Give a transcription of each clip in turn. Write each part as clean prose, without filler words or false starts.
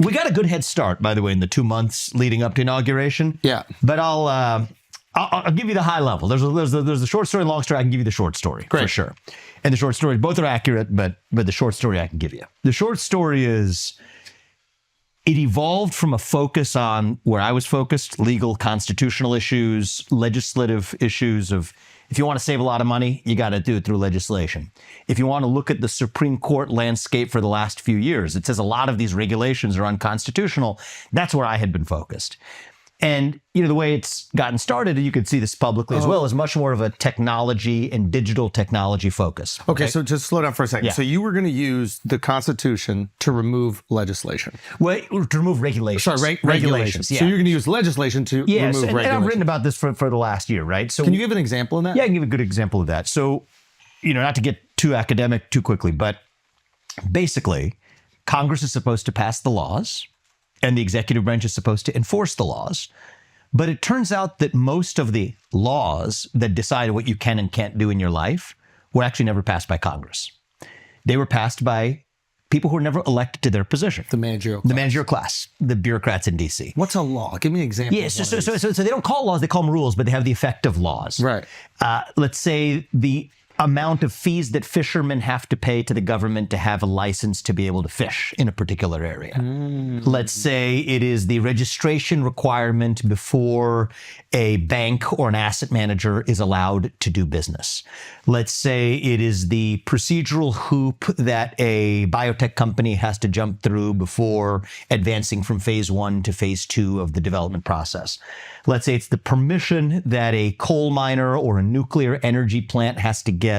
We got a good head start, by the way, in the 2 months leading up to inauguration. Yeah. But I'll give you the high level. There's a short story and long story. I can give you the short story for sure. And the short stories, both are accurate, but the short story I can give you. The short story is it evolved from a focus on where I was focused, legal, constitutional issues, legislative issues of if you want to save a lot of money, you got to do it through legislation. If you want to look at the Supreme Court landscape for the last few years, it says a lot of these regulations are unconstitutional. That's where I had been focused. And, the way it's gotten started, and you could see this publicly as well, is much more of a technology and digital technology focus. Okay, so just slow down for a second. Yeah. So you were going to use the Constitution to remove legislation. Well, to remove regulations. Sorry, regulations. Yeah. So you're going to use legislation to remove regulations. And I've written about this for the last year, right? So can you give an example of that? Yeah, I can give a good example of that. So, not to get too academic too quickly, but basically, Congress is supposed to pass the laws, and the executive branch is supposed to enforce the laws. But it turns out that most of the laws that decide what you can and can't do in your life were actually never passed by Congress. They were passed by people who were never elected to their position. The managerial class. The bureaucrats in D.C. What's a law? Give me an example. Yeah, so they don't call laws, they call them rules, but they have the effect of laws. Right. Let's say the amount of fees that fishermen have to pay to the government to have a license to be able to fish in a particular area. Let's say it is the registration requirement before a bank or an asset manager is allowed to do business. Let's say it is the procedural hoop that a biotech company has to jump through before advancing from phase 1 to phase 2 of the development process. Let's say it's the permission that a coal miner or a nuclear energy plant has to get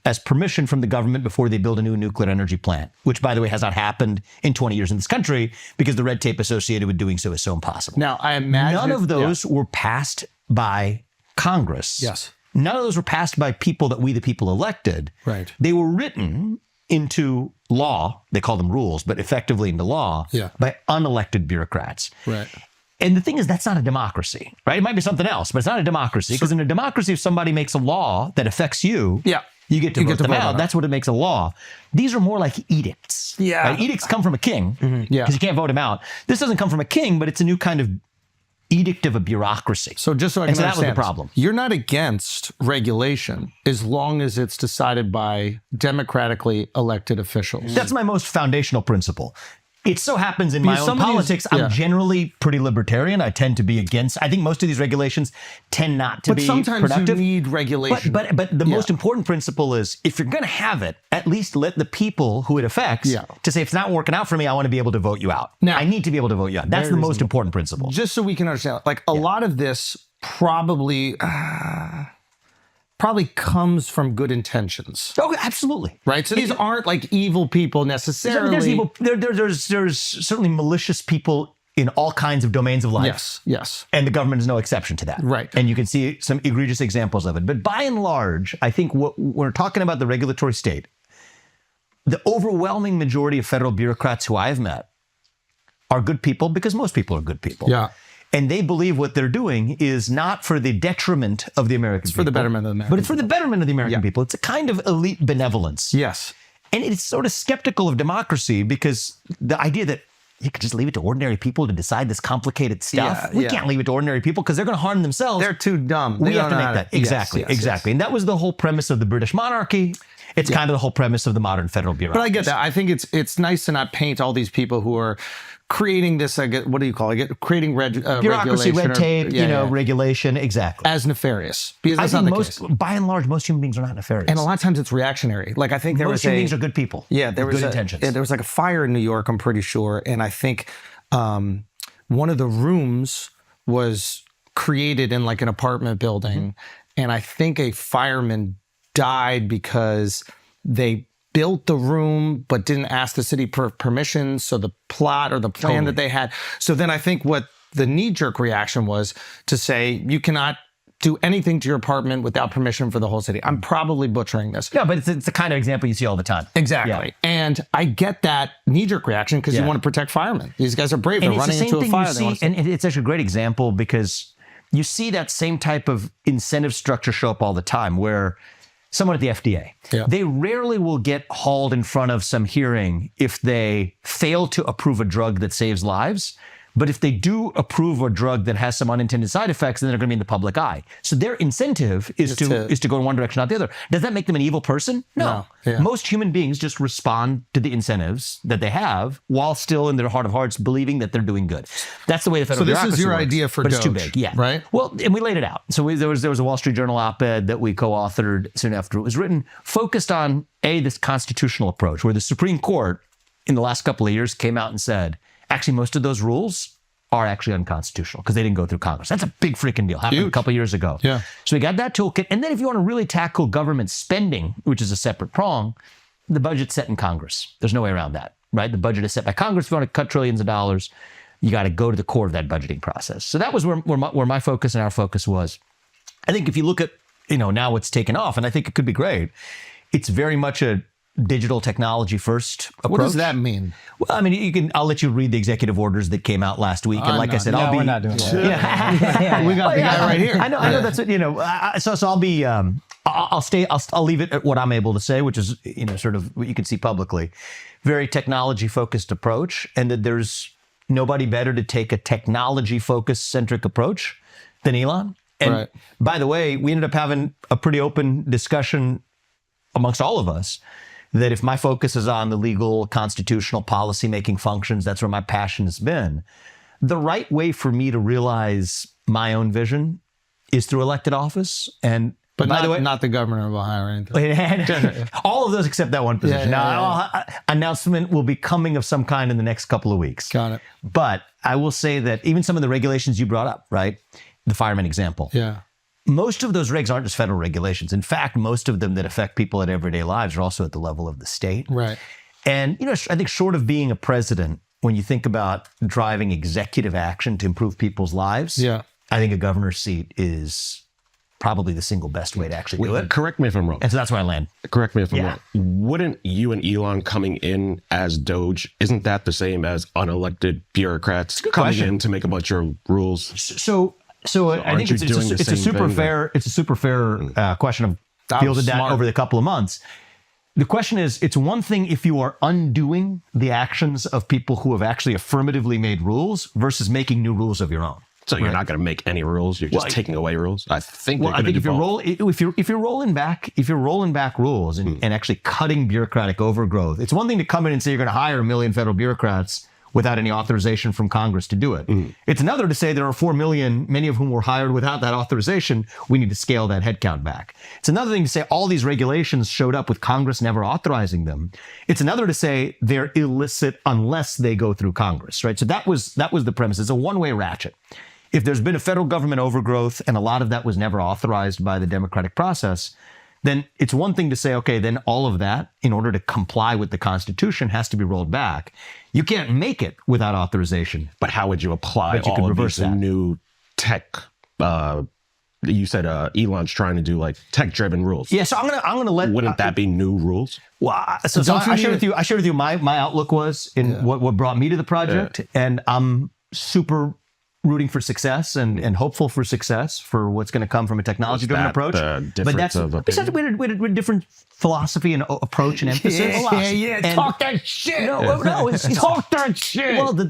as permission from the government before they build a new nuclear energy plant, which, by the way, has not happened in 20 years in this country because the red tape associated with doing so is so impossible. Now, I imagine none of those were passed by Congress. Yes. None of those were passed by people that we, the people, elected. Right. They were written into law. They call them rules, but effectively into law by unelected bureaucrats. Right. And the thing is, that's not a democracy, right? It might be something else, but it's not a democracy. Because in a democracy, if somebody makes a law that affects you, you get to vote them out. That's what it makes a law. These are more like edicts. Yeah. Right? Edicts come from a king because you can't vote him out. This doesn't come from a king, but it's a new kind of edict of a bureaucracy. So just so I can understand, that was the problem. You're not against regulation as long as it's decided by democratically elected officials. That's my most foundational principle. It so happens in my own politics, I'm generally pretty libertarian. I tend to be against. I think most of these regulations tend not to be productive. But sometimes you need regulation. But the most important principle is if you're going to have it, at least let the people who it affects to say, if it's not working out for me, I want to be able to vote you out. Now, I need to be able to vote you out. That's the most important principle. Just so we can understand, like a lot of this probably comes from good intentions. Oh, absolutely. Right? So these aren't like evil people necessarily. There's evil. There's certainly malicious people in all kinds of domains of life. Yes. And the government is no exception to that. Right. And you can see some egregious examples of it. But by and large, I think what we're talking about the regulatory state, the overwhelming majority of federal bureaucrats who I've met are good people because most people are good people. Yeah. And they believe what they're doing is not for the detriment of the American people. It's for the betterment of the American people. But it's for the betterment of the American people. It's a kind of elite benevolence. Yes. And it's sort of skeptical of democracy because the idea that you could just leave it to ordinary people to decide this complicated stuff. We can't leave it to ordinary people because they're going to harm themselves. They're too dumb. We have to make that. Exactly. And that was the whole premise of the British monarchy. It's kind of the whole premise of the modern federal bureaucracy. But I get that. I think it's nice to not paint all these people who are creating this, what do you call it? Creating bureaucracy, red tape, regulation, exactly. As nefarious. Because that's I think not the case. By and large, most human beings are not nefarious. And a lot of times it's reactionary. Like I think most human beings are good people. Yeah, there was good intentions. There was like a fire in New York, I'm pretty sure. And I think one of the rooms was created in like an apartment building. And I think a fireman died because they built the room but didn't ask the city for permission, so the plot or the plan that they had. So then I think what the knee-jerk reaction was to say, you cannot do anything to your apartment without permission for the whole city. I'm probably butchering this. Yeah, but it's the kind of example you see all the time. Exactly. Yeah. And I get that knee-jerk reaction because you want to protect firemen. These guys are brave. They're running into a fire. And it's actually a great example because you see that same type of incentive structure show up all the time where someone at the FDA. Yeah. They rarely will get hauled in front of some hearing if they fail to approve a drug that saves lives. But if they do approve a drug that has some unintended side effects, then they're going to be in the public eye. So their incentive is to go in one direction, not the other. Does that make them an evil person? No. Yeah. Most human beings just respond to the incentives that they have while still in their heart of hearts believing that they're doing good. That's the way the federal bureaucracy this is your works, idea for but DOGE, it's too big. Yeah. right? Well, and we laid it out. So there was a Wall Street Journal op-ed that we co-authored soon after it was written, focused on this constitutional approach, where the Supreme Court in the last couple of years came out and said, actually, most of those rules are actually unconstitutional because they didn't go through Congress. That's a big freaking deal. Happened a couple of years ago. Yeah. So we got that toolkit. And then if you want to really tackle government spending, which is a separate prong, the budget's set in Congress. There's no way around that, right? The budget is set by Congress. If you want to cut trillions of dollars, you got to go to the core of that budgeting process. So that was where my focus and our focus was. I think if you look at, now it's taken off, and I think it could be great. It's very much a digital technology first approach. What does that mean? Well, I mean, I'll let you read the executive orders that came out last week. And like I said, we're not doing that. Yeah. We got the guy right here. I know that's it, so I'll be, I'll leave it at what I'm able to say, which is, sort of what you can see publicly. Very technology focused approach, and that there's nobody better to take a technology focused centric approach than Elon. And by the way, we ended up having a pretty open discussion amongst all of us that if my focus is on the legal, constitutional, policy-making functions, that's where my passion has been. The right way for me to realize my own vision is through elected office. And But by not, the way, not the governor of Ohio or anything. all of those except that one position. Yeah. Announcement will be coming of some kind in the next couple of weeks. Got it. But I will say that even some of the regulations you brought up, right? The fireman example. Yeah. Most of those regs aren't just federal regulations. In fact, most of them that affect people at everyday lives are also at the level of the state. Right. And, I think short of being a president, when you think about driving executive action to improve people's lives, I think a governor's seat is probably the single best way to actually do it. Correct me if I'm wrong. And so that's where I land. Correct me if I'm wrong. Wouldn't you and Elon coming in as DOGE, isn't that the same as unelected bureaucrats coming in to make a bunch of rules? So I think it's a super fair question. I've fielded that over the couple of months. The question is, it's one thing if you are undoing the actions of people who have actually affirmatively made rules versus making new rules of your own. So you're not going to make any rules. You're just taking away rules. I think. Well, I think if you're rolling back rules and actually cutting bureaucratic overgrowth, it's one thing to come in and say you're going to hire 1 million federal bureaucrats without any authorization from Congress to do it. It's another to say there are 4 million, many of whom were hired without that authorization. We need to scale that headcount back. It's another thing to say all these regulations showed up with Congress never authorizing them. It's another to say they're illicit unless they go through Congress, right? So that was the premise. It's a one-way ratchet. If there's been a federal government overgrowth and a lot of that was never authorized by the democratic process, then it's one thing to say, okay, then all of that, in order to comply with the Constitution, has to be rolled back. You can't make it without authorization. But how would you apply all of these new tech? You said Elon's trying to do like tech-driven rules. Yeah, so I'm gonna let. Wouldn't that be new rules? Well, so I shared with you my outlook was in what brought me to the project, and I'm super rooting for success and hopeful for success for what's going to come from a technology-driven approach. But that's we had a different philosophy and approach and emphasis. Talk that shit. No, it's talk that shit. Well, me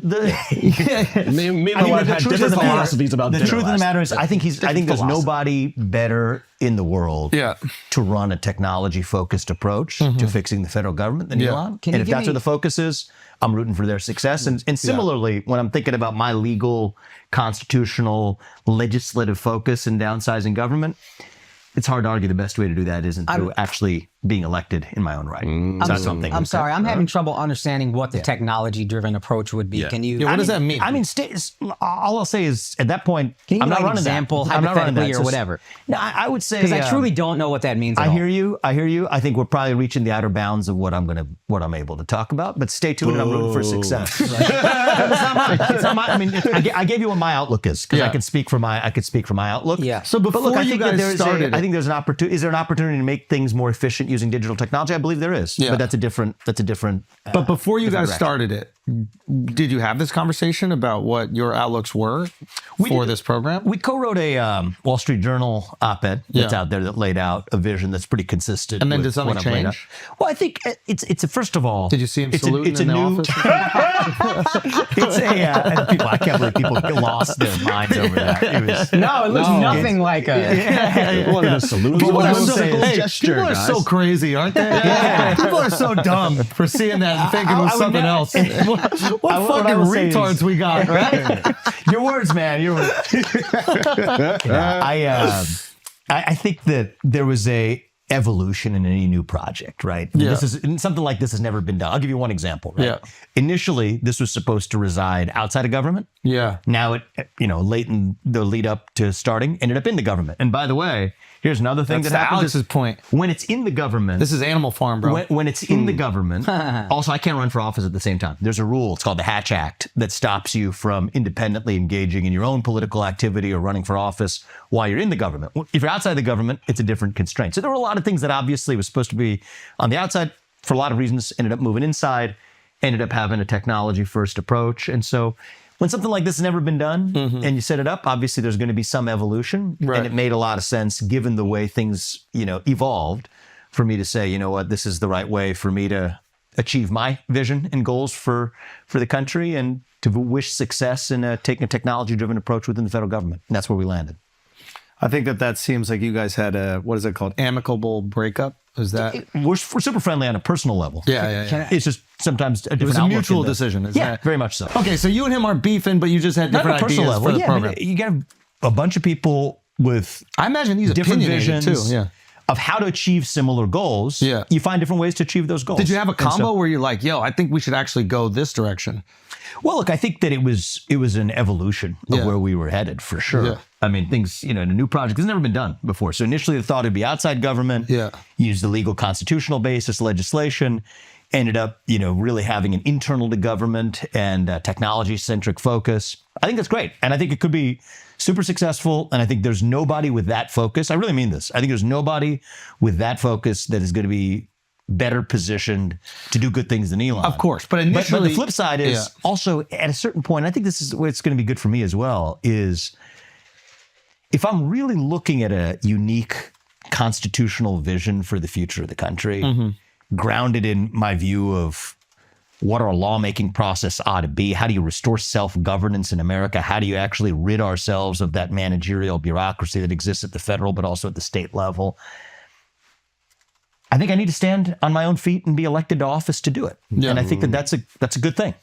and my wife had different philosophies about the dinner truth of the matter is, last. I think there's nobody better in the world to run a technology-focused approach to fixing the federal government than Elon. And if that's where the focus is, I'm rooting for their success. And similarly, when I'm thinking about my legal, constitutional, legislative focus in downsizing government, it's hard to argue the best way to do that isn't through actually being elected in my own right. I'm sorry. I'm having trouble understanding what the technology-driven approach would be. Can you? What does that mean? I mean, all I'll say is at that point, can you I'm not running example that. hypothetically or whatever? No, I would say because I truly don't know what that means. I hear you. I think we're probably reaching the outer bounds of what I'm able to talk about. But stay tuned. I'm rooting for success. It's not mine. I mean, I gave you what my outlook is because I could speak for my outlook. Yeah. So before you guys started, I think there's an opportunity. Is there an opportunity to make things more efficient using digital technology? I believe there is, Yeah. but that's a different. But before you guys direction. started it, did you have this conversation about what your outlooks were for this program? We co-wrote a Wall Street Journal op-ed that's Yeah. out there that laid out a vision that's pretty consistent. And then with did something what I've laid out. change? Well, I think it's a, first of all. Did you see him it's saluting in the office? It's and people, I can't believe people lost their minds over that. It was, No, it looks nothing like a. What a salute. People What are a so, simple hey, gesture, people are guys. so crazy, aren't they? People are so dumb for seeing that and thinking it was I would something never- else. What what I fucking will say is- retards we got, right? Your words, man. Your words. I think that there was a evolution in any new project, right? Yeah. This is something like this has never been done. I'll give you one example. Right? Yeah. Initially, this was supposed to reside outside of government. Yeah. Now it, late in the lead up to starting, ended up in the government. And by the way, here's another thing That's that to happens. Alex's point. When it's in the government, This is Animal Farm, bro. when it's in the government, also, I can't run for office at the same time. There's a rule, it's called the Hatch Act, that stops you from independently engaging in your own political activity or running for office while you're in the government. If you're outside the government, it's a different constraint. So there were a lot of things that obviously was supposed to be on the outside for a lot of reasons, ended up moving inside, ended up having a technology first approach. And so when something like this has never been done and you set it up, obviously there's going to be some evolution. Right. And it made a lot of sense given the way things, evolved for me to say, you know what, this is the right way for me to achieve my vision and goals for the country and to wish success in taking a technology-driven approach within the federal government. And that's where we landed. I think that seems like you guys had a, what is it called? Amicable breakup? Is that? We're super friendly on a personal level. Yeah. It's just sometimes a different It was a outlook mutual in the- decision, isn't Yeah, it? very much so. Okay, so you and him aren't beefing, but you just had Not on different a personal ideas level. for the Yeah, program. you got a bunch of people with I imagine these different opinionated visions too. Yeah. of how to achieve similar goals. Yeah. You find different ways to achieve those goals. Did you have a And so- combo where you're like, yo, I think we should actually go this direction? Well, look, I think that it was an evolution of Yeah. where we were headed for sure. Yeah. I mean, things, in a new project, it's never been done before. So initially the thought it'd be outside government, Yeah. use the legal constitutional basis legislation, ended up, really having an internal to government and technology-centric focus. I think that's great. And I think it could be super successful. And I think there's nobody with that focus. I really mean this. I think there's nobody with that focus that is going to be better positioned to do good things than Elon. Of course, but But initially, the flip side is Yeah. also at a certain point, I think this is where it's going to be good for me as well, is if I'm really looking at a unique constitutional vision for the future of the country, grounded in my view of what our lawmaking process ought to be, how do you restore self-governance in America, how do you actually rid ourselves of that managerial bureaucracy that exists at the federal but also at the state level, I think I need to stand on my own feet and be elected to office to do it. Yeah. And I think that that's a good thing.